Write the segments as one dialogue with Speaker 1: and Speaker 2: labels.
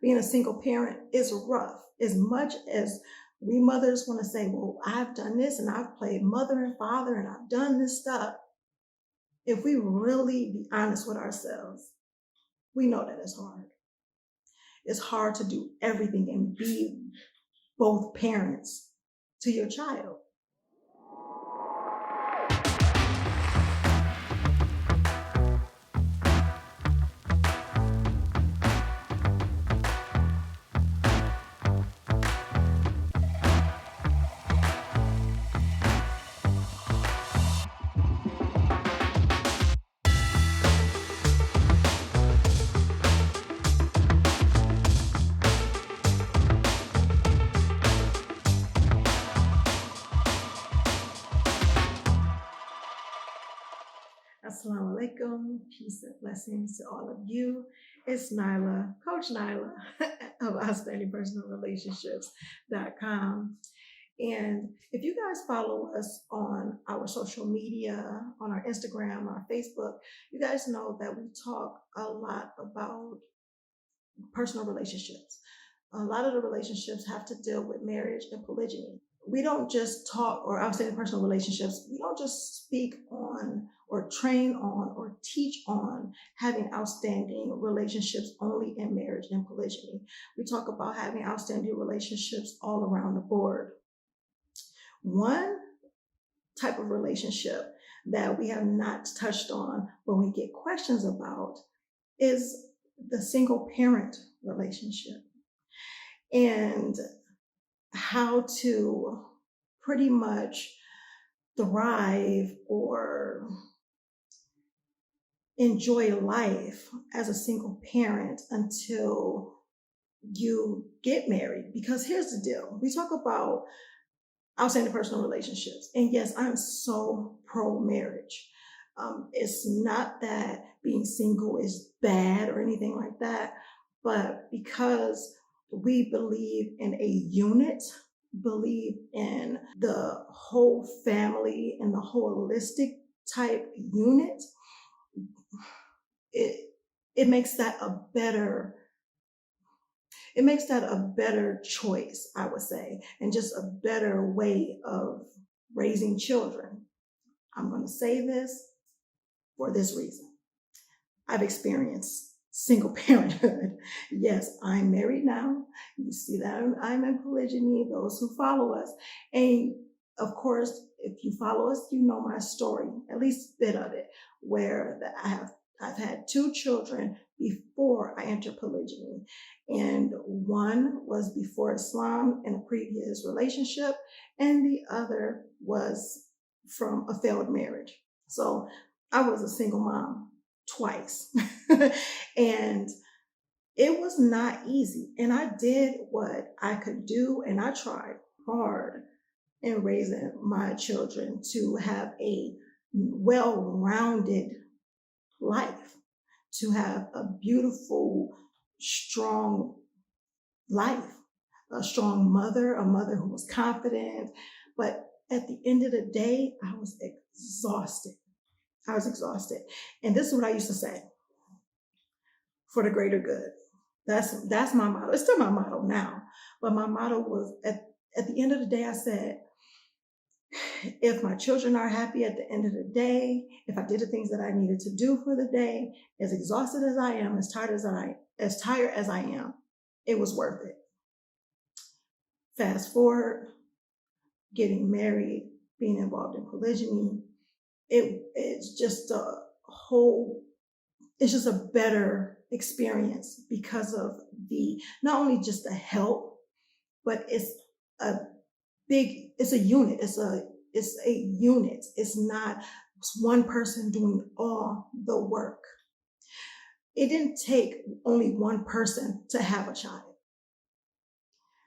Speaker 1: being a single parent is rough. As much as we mothers want to say, well, I've done this and I've played mother and father and I've done this stuff. If we really be honest with ourselves, we know that it's hard. It's hard to do everything and be both parents to your child. Assalamu alaikum, peace and blessings to all of you. It's Nyla, Coach Nyla of OutstandingPersonalRelationships.com. And if you guys follow us on our social media, on our Instagram, our Facebook, you guys know that we talk a lot about personal relationships. A lot of the relationships have to deal with marriage and polygyny. We don't just talk, or outstanding personal relationships, we don't just speak on or train on or teach on having outstanding relationships only in marriage and polygyny. We talk about having outstanding relationships all around the board. One type of relationship that we have not touched on, but we get questions about, is the single parent relationship, and how to pretty much thrive or enjoy life as a single parent until you get married. Because here's the deal. We talk about outstanding personal relationships. And yes, I'm so pro-marriage. It's not that being single is bad or anything like that, but because we believe in a unit, believe in the whole family and the holistic type unit, it makes that a better choice, I would say, and just a better way of raising children. I'm going to say this for this reason. I've experienced single parenthood. Yes, I'm married now. You see that I'm in polygyny, those who follow us. And of course, if you follow us, you know my story, at least a bit of it, where I've had 2 children before I entered polygyny. And one was before Islam in a previous relationship, and the other was from a failed marriage. So I was a single mom twice. And it was not easy. And I did what I could do, and I tried hard in raising my children to have a well-rounded life, to have a beautiful, strong life, a strong mother, a mother who was confident. But at the end of the day, I was exhausted. And this is what I used to say: for the greater good. That's my motto. It's still my motto now. But my motto was, at the end of the day, I said, if my children are happy at the end of the day, if I did the things that I needed to do for the day, as exhausted as I am, as tired as I am, it was worth it. Fast forward, getting married, being involved in polygyny, it's just a better experience because of not only just the help, but it's a unit. It's a unit. It's not one person doing all the work. It didn't take only one person to have a child.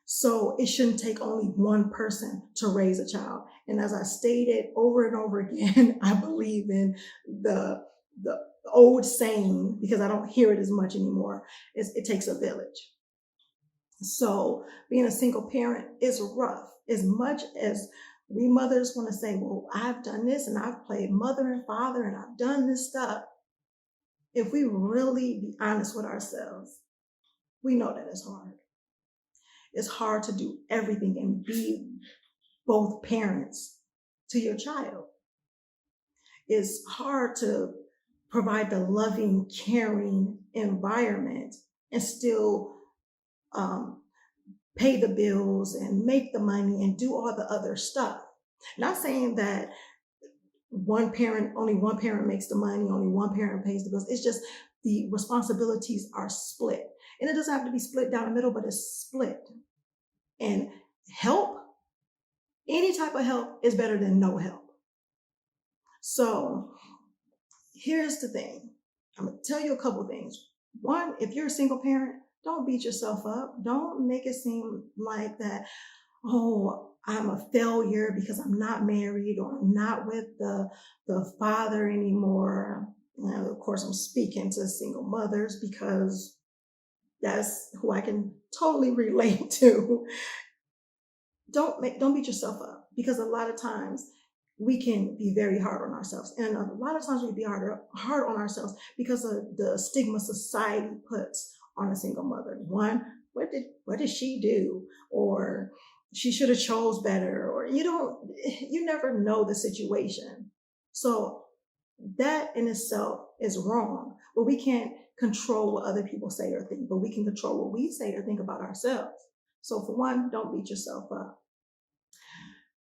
Speaker 1: So it shouldn't take only one person to raise a child. And as I stated over and over again, I believe in the old saying, because I don't hear it as much anymore, it takes a village. So being a single parent is rough. As much as we mothers want to say, well, I've done this and I've played mother and father and I've done this stuff, if we really be honest with ourselves, We know that it's hard. It's hard to do everything and be both parents to your child. It's hard to provide the loving, caring environment and still pay the bills and make the money and do all the other stuff. Not saying that only one parent makes the money, only one parent pays the bills. It's just the responsibilities are split. And it doesn't have to be split down the middle, but it's split. And help, any type of help is better than no help. So here's the thing. I'm going to tell you a couple things. One, if you're a single parent, don't beat yourself up. Don't make it seem like that, oh, I'm a failure because I'm not married or I'm not with the father anymore. Now, of course, I'm speaking to single mothers because that's who I can totally relate to. Don't beat yourself up, because a lot of times we can be very hard on ourselves. And a lot of times we can be hard on ourselves because of the stigma society puts on a single mother. One, what did she do? Or she should have chose better, or you never know the situation. So that in itself is wrong, but we can't control what other people say or think, but we can control what we say or think about ourselves. So for one, don't beat yourself up.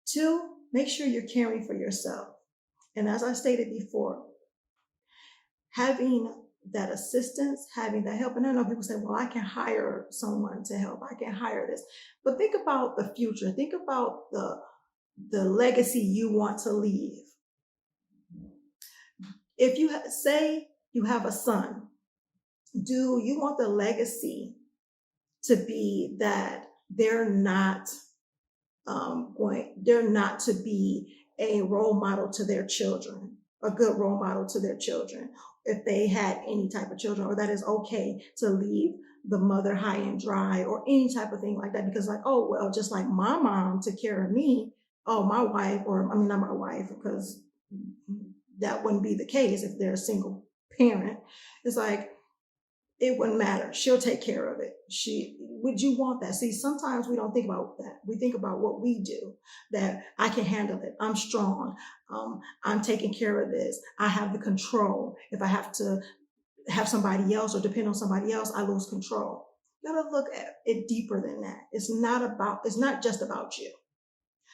Speaker 1: Two, make sure you're caring for yourself. And as I stated before, having that assistance, having that help. And I know people say, well, I can hire someone to help. I can hire this. But think about the future. Think about the legacy you want to leave. If you say you have a son, do you want the legacy to be that they're not to be a role model to their children, a good role model to their children, if they had any type of children, or that is okay to leave the mother high and dry, or any type of thing like that, because like, oh, well, just like my mom took care of me, oh, my wife, or I mean, not my wife, because that wouldn't be the case if they're a single parent. It's like, it wouldn't matter. She'll take care of it. Would you want that? See, sometimes we don't think about that. We think about what we do, that I can handle it. I'm strong. I'm taking care of this. I have the control. If I have to have somebody else or depend on somebody else, I lose control. You gotta look at it deeper than that. It's not just about you.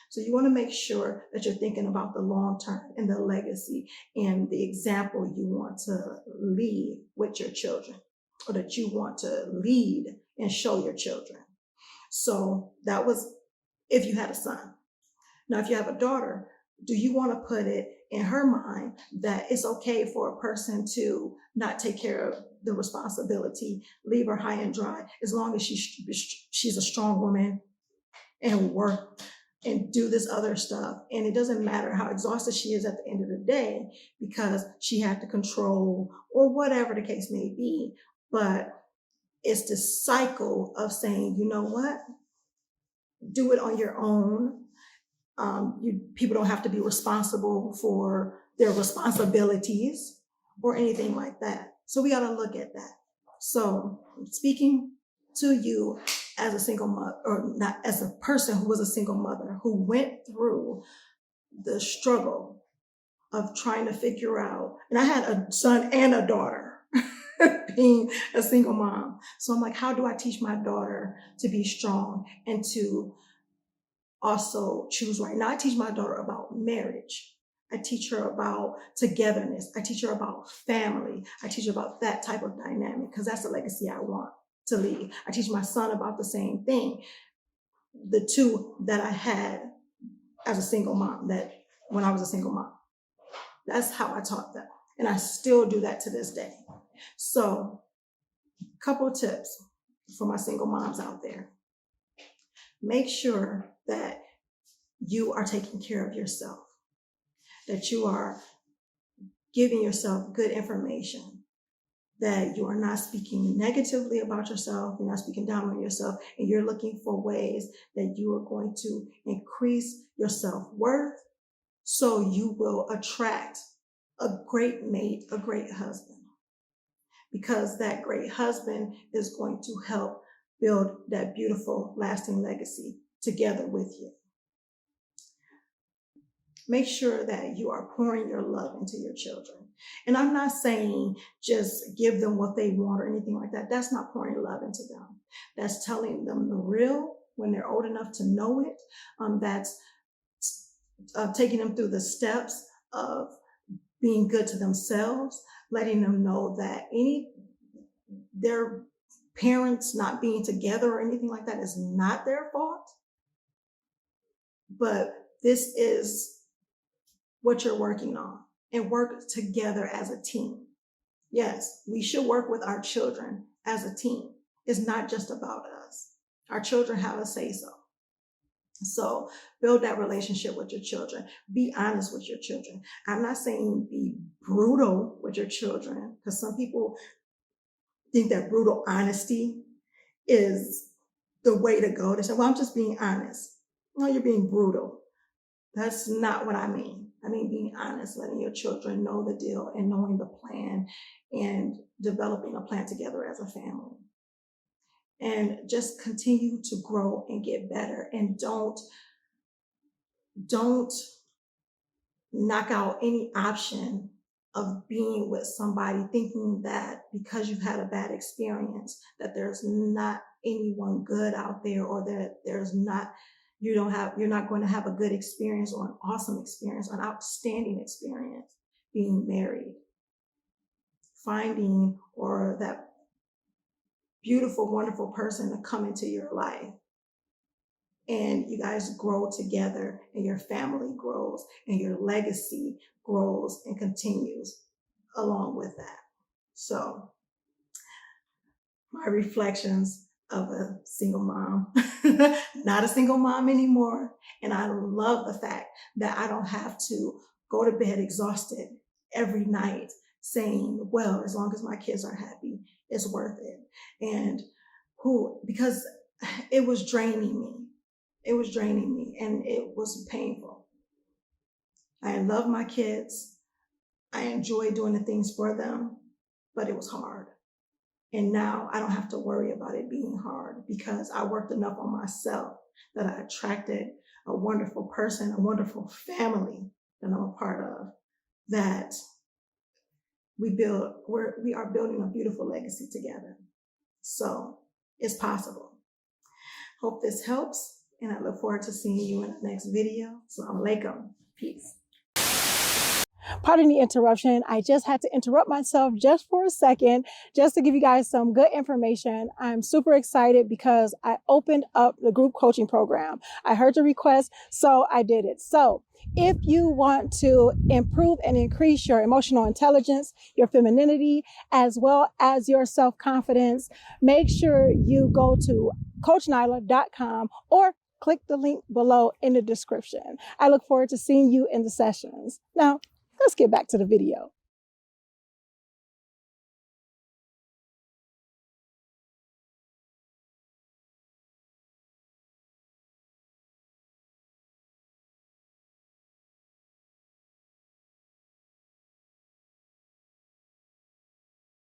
Speaker 1: So you want to make sure that you're thinking about the long term and the legacy and the example you want to leave with your children, or that you want to lead and show your children. So that was if you had a son. Now, if you have a daughter, do you want to put it in her mind that it's okay for a person to not take care of the responsibility, leave her high and dry, as long as she's a strong woman and work and do this other stuff? And it doesn't matter how exhausted she is at the end of the day, because she had to control, or whatever the case may be. But it's the cycle of saying, you know what? Do it on your own. People don't have to be responsible for their responsibilities or anything like that. So we got to look at that. So speaking to you as a single mother, or not as a person who was a single mother, who went through the struggle of trying to figure out, and I had a son and a daughter being a single mom. So I'm like, how do I teach my daughter to be strong and to also choose right? Now I teach my daughter about marriage. I teach her about togetherness. I teach her about family. I teach her about that type of dynamic, because that's the legacy I want to leave. I teach my son about the same thing. The two that I had as a single mom, that when I was a single mom, that's how I taught them. And I still do that to this day. So a couple of tips for my single moms out there. Make sure that you are taking care of yourself, that you are giving yourself good information, that you are not speaking negatively about yourself, you're not speaking down on yourself, and you're looking for ways that you are going to increase your self-worth so you will attract a great mate, a great husband. because that great husband is going to help build that beautiful, lasting legacy together with you. Make sure that you are pouring your love into your children. And I'm not saying just give them what they want or anything like that. That's not pouring love into them. That's telling them the real when they're old enough to know it. That's taking them through the steps of being good to themselves, letting them know that their parents not being together or anything like that is not their fault. But this is what you're working on, and work together as a team. Yes, we should work with our children as a team. It's not just about us. Our children have a say-so. So build that relationship with your children. Be honest with your children. I'm not saying be brutal with your children, because some people think that brutal honesty is the way to go. They say, well, I'm just being honest. No, you're being brutal. That's not what I mean. I mean, being honest, letting your children know the deal and knowing the plan and developing a plan together as a family. And just continue to grow and get better, and don't knock out any option of being with somebody thinking that because you've had a bad experience that there's not anyone good out there, or that you're not going to have a good experience or an awesome experience, an outstanding experience being married. Finding or that beautiful, wonderful person to come into your life, and you guys grow together, and your family grows, and your legacy grows and continues along with that. So my reflections of a single mom, not a single mom anymore. And I love the fact that I don't have to go to bed exhausted every night saying, well, as long as my kids are happy, it's worth it. And because it was draining me. It was draining me, and it was painful. I love my kids. I enjoy doing the things for them, but it was hard. And now I don't have to worry about it being hard, because I worked enough on myself that I attracted a wonderful person, a wonderful family that I'm a part of, that we are building a beautiful legacy together. So it's possible. Hope this helps, and I look forward to seeing you in the next video. Assalamu alaikum. Peace.
Speaker 2: Pardon the interruption. I just had to interrupt myself just for a second, just to give you guys some good information. I'm super excited because I opened up the group coaching program. I heard the request, so I did it. So if you want to improve and increase your emotional intelligence, your femininity, as well as your self-confidence, make sure you go to coachnyla.com or click the link below in the description. I look forward to seeing you in the sessions. Now, let's get back to the video.